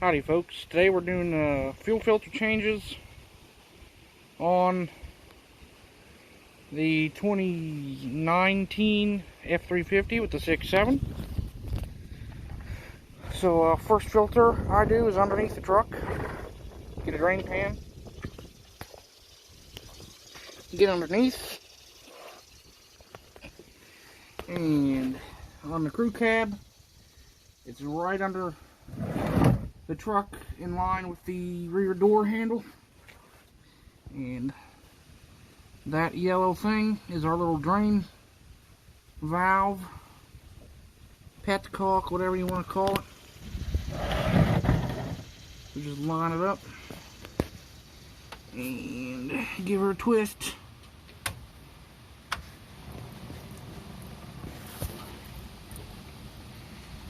Howdy folks, today we're doing fuel filter changes on the 2019 F350 with the 6.7. So first filter I do is underneath the truck. Get a drain pan, get underneath, and on the crew cab it's right under the truck in line with the rear door handle, and that yellow thing is our little drain valve, petcock, whatever you want to call it. We just line it up and give her a twist.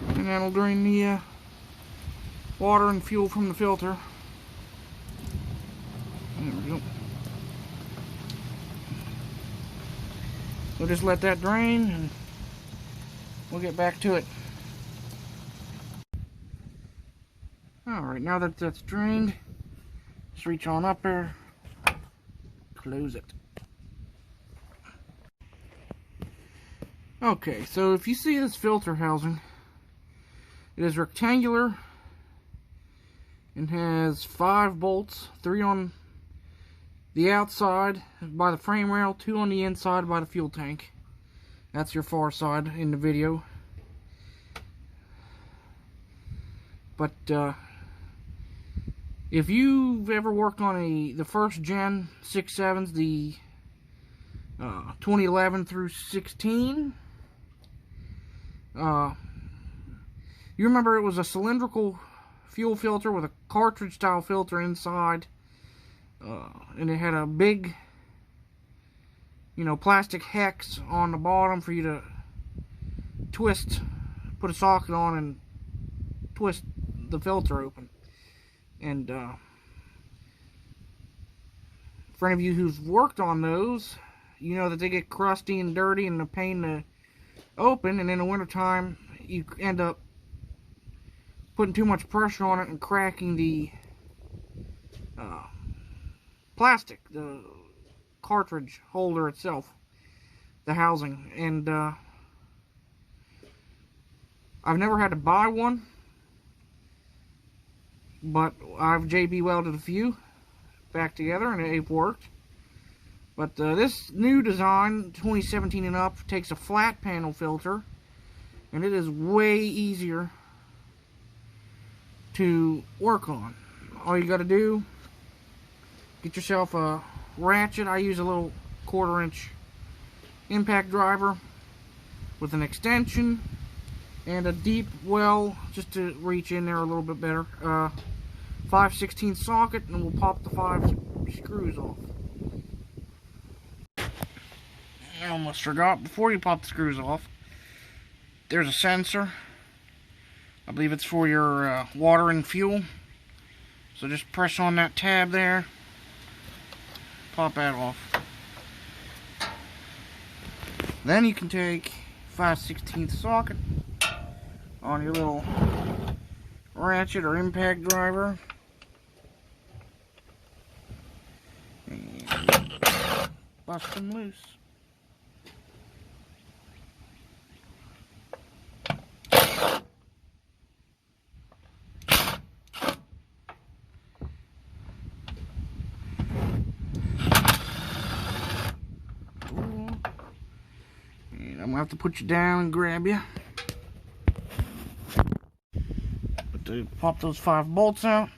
And that'll drain the water and fuel from the filter. There we go. We'll just let that drain and we'll get back to it. Alright, now that that's drained, just reach on up there, close it. Okay, so if you see this filter housing, it is rectangular and has 5 bolts, 3 on the outside by the frame rail, 2 on the inside by the fuel tank. That's your far side in the video. But if you've ever worked on the first gen 6.7s, the 2011 through 16, you remember it was a cylindrical fuel filter with a cartridge style filter inside, and it had a big, plastic hex on the bottom for you to twist, put a socket on and twist the filter open. And for any of you who's worked on those, you know that they get crusty and dirty and a pain to open, and in the wintertime you end up putting too much pressure on it and cracking the plastic, the cartridge holder itself, the housing. And I've never had to buy one, but I've JB welded a few back together and it worked. But this new design, 2017 and up, takes a flat panel filter, and it is way easier to work on. All you got to do, get yourself a ratchet. I use a little 1/4 inch impact driver with an extension and a deep well just to reach in there a little bit better. 5/16 socket, and we'll pop the 5 screws off. I almost forgot, before you pop the screws off, there's a sensor. I believe it's for your water and fuel. So just press on that tab there, pop that off. Then you can take 5/16 socket on your little ratchet or impact driver and bust them loose. I'm gonna have to put you down and grab you. But to pop those 5 bolts out,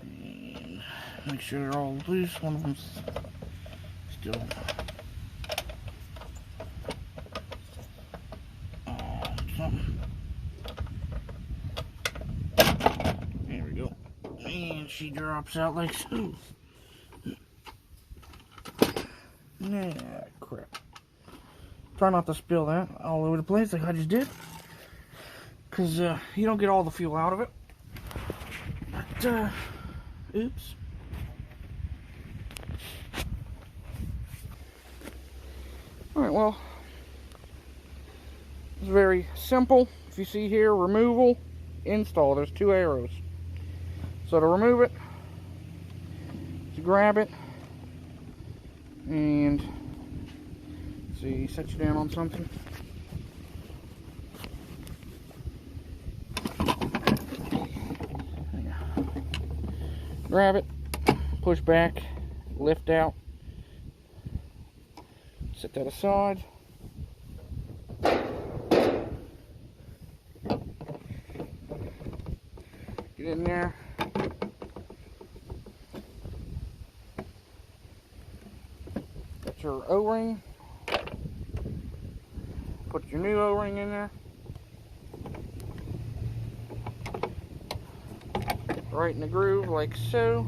and make sure they're all loose. One of them's still something. There we go. And she drops out like so. Nah, crap. Try not to spill that all over the place like I just did, because you don't get all the fuel out of it. But, oops. Alright, well, it's very simple. If you see here, removal, install. There's 2 arrows. So to remove it, you grab it and see, set you down on something. Grab it, push back, lift out, set that aside. Get in there. Got your O-ring. Put your new O-ring in there. Right in the groove, like so.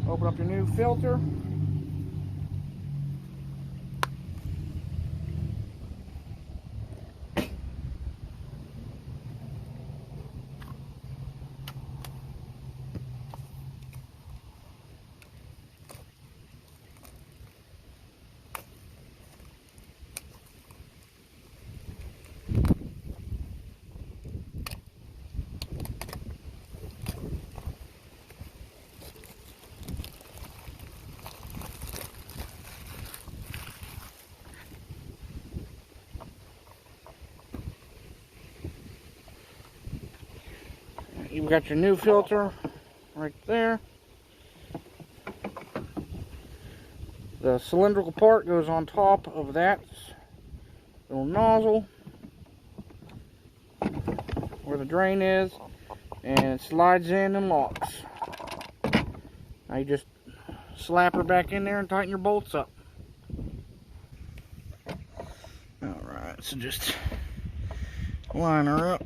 Open up your new filter. You've got your new filter right there. The cylindrical part goes on top of that little nozzle where the drain is, and it slides in and locks. Now you just slap her back in there and tighten your bolts up. Alright, so just line her up.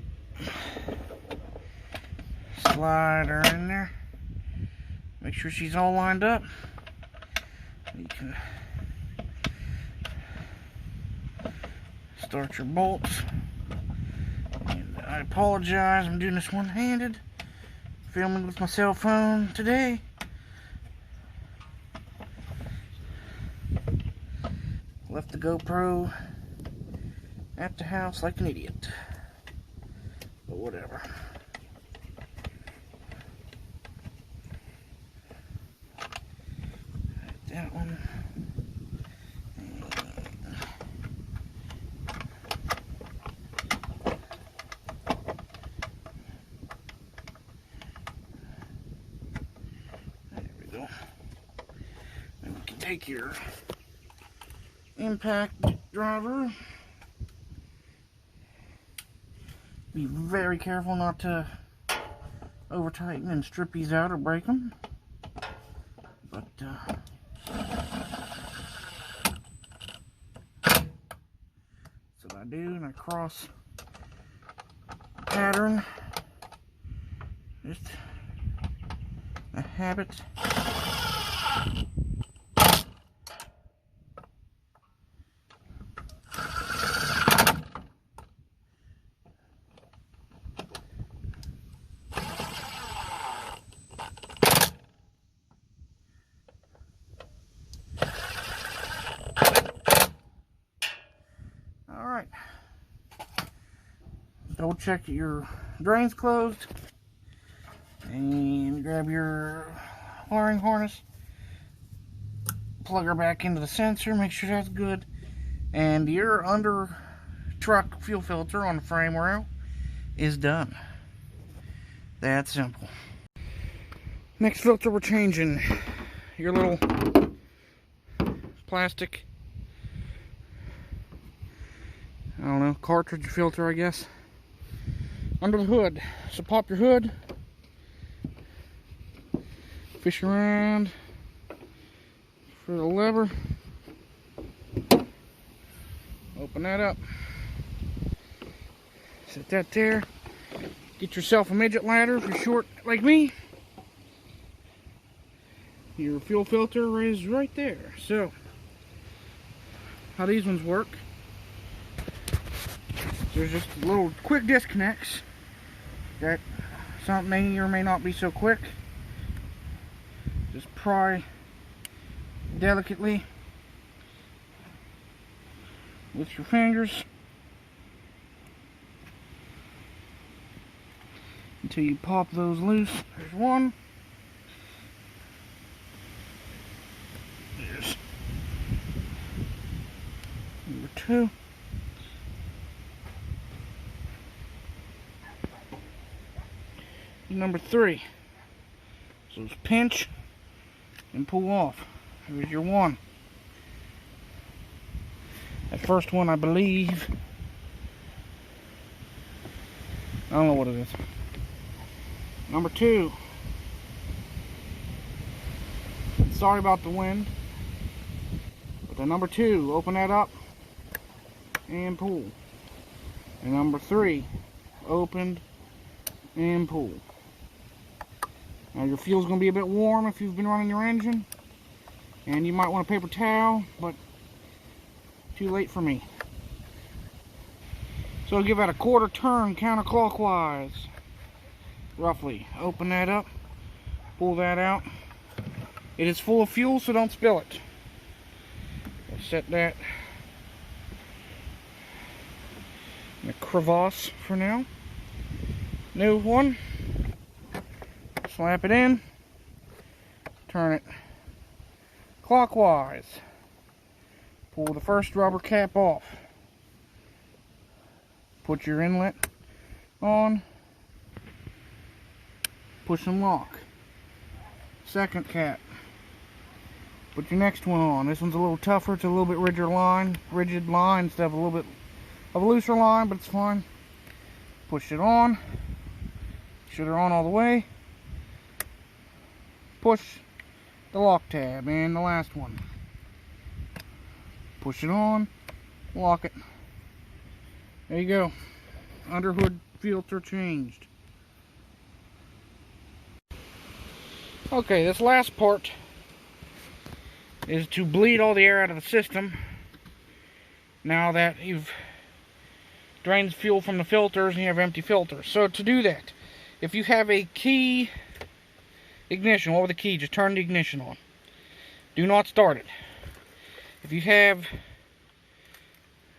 Slide her in there. Make sure she's all lined up. You can start your bolts. And I apologize, I'm doing this one-handed. Filming with my cell phone today. Left the GoPro at the house like an idiot. But whatever. That one. There we go. And we can take your impact driver. Be very careful not to over tighten and strip these out or break them. But so I do, and I cross pattern, just a habit. Alright, double check that your drain's closed, and grab your wiring harness, plug her back into the sensor, make sure that's good, and your under truck fuel filter on the frame rail is done. That simple. Next filter, we're changing your little plastic, I don't know, cartridge filter, I guess, under the hood. So pop your hood, fish around for the lever, open that up, set that there, get yourself a midget ladder if you're short like me. Your fuel filter is right there. So how these ones work, there's just little quick disconnects that some may or may not be so quick. Just pry delicately with your fingers until you pop those loose. There's one. There's number two. Number three. So just pinch and pull off. Here's your one. That first one, I believe, I don't know what it is. Number two. Sorry about the wind. But the number two, open that up and pull. And number three, opened and pull. Now your fuel's going to be a bit warm if you've been running your engine. And you might want a paper towel, but too late for me. So give that a quarter turn counterclockwise. Roughly. Open that up. Pull that out. It is full of fuel, so don't spill it. I'll set that in a crevasse for now. New one. Slap it in. Turn it clockwise. Pull the first rubber cap off. Put your inlet on. Push and lock. Second cap. Put your next one on. This one's a little tougher. It's a little bit rigid line instead of a little bit of a looser line, but it's fine. Push it on. Make sure they're on all the way. Push the lock tab and the last one. Push it on. Lock it. There you go. Underhood filter changed. Okay, this last part is to bleed all the air out of the system now that you've drained fuel from the filters and you have empty filters. So to do that, if you have a key ignition, over the key, just turn the ignition on. Do not start it. If you have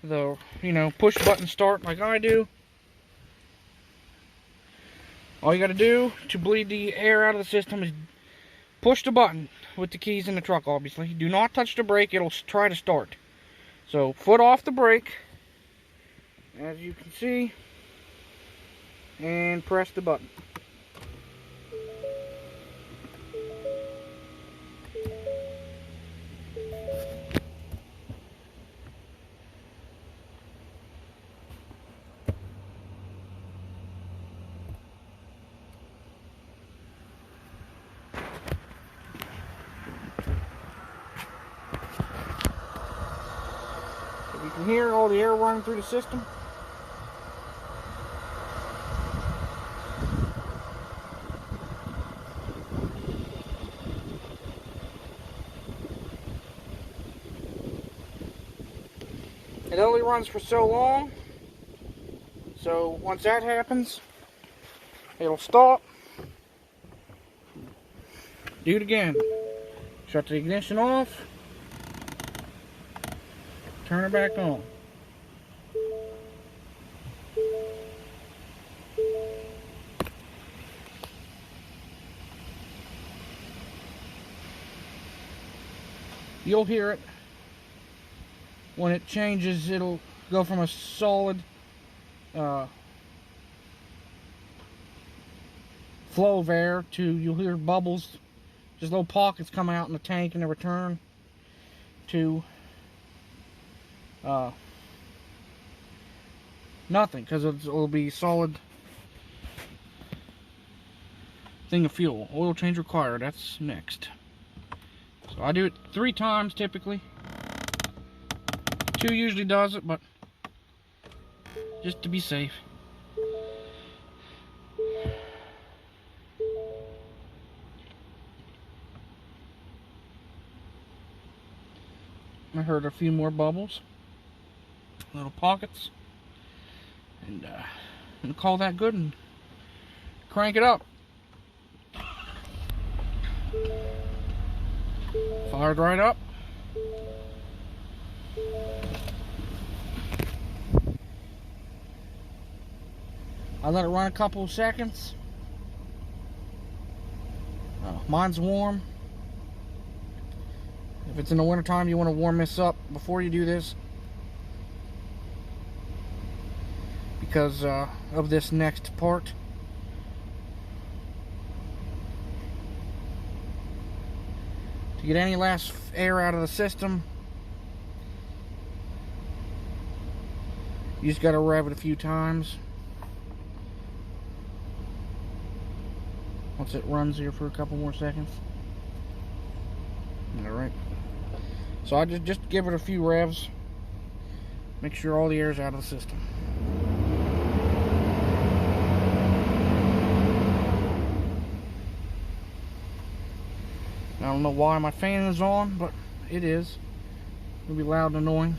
the, push button start like I do, all you got to do to bleed the air out of the system is push the button with the keys in the truck, obviously. Do not touch the brake, it'll try to start. So, foot off the brake, as you can see, and press the button. You can hear all the air running through the system. It only runs for so long. So once that happens, it'll stop. Do it again. Shut the ignition off. Turn it back on. You'll hear it. When it changes, it'll go from a solid flow of air to, you'll hear bubbles, just little pockets coming out in the tank in the return, to nothing, because it'll be solid thing of fuel. Oil change required. That's next. So I do it 3 times typically. 2 usually does it, but just to be safe. I heard a few more bubbles, little pockets, and call that good and crank it up. Fired right up. I let it run a couple of seconds. Mine's warm. If it's in the wintertime, you want to warm this up before you do this, because of this next part. To get any last air out of the system, you just got to rev it a few times. Once it runs here for a couple more seconds. Alright. So I just give it a few revs. Make sure all the air is out of the system. I don't know why my fan is on, but it is. It'll be loud and annoying.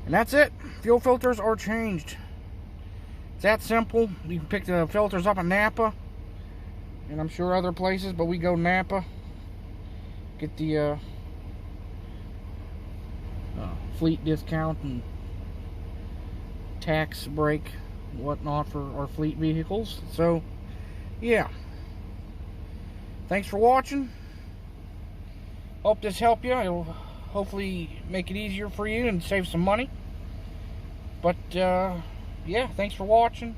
And that's it. Fuel filters are changed. It's that simple. You can pick the filters up in Napa, and I'm sure other places, but we go Napa. Get the fleet discount and tax break, whatnot for our fleet vehicles. So, yeah. Thanks for watching. Hope this helped you. It'll hopefully make it easier for you and save some money. But yeah, thanks for watching.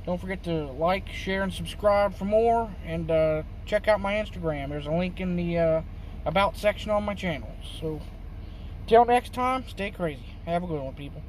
Don't forget to like, share, and subscribe for more. And check out my Instagram. There's a link in the About section on my channel. So, till next time, stay crazy. Have a good one, people.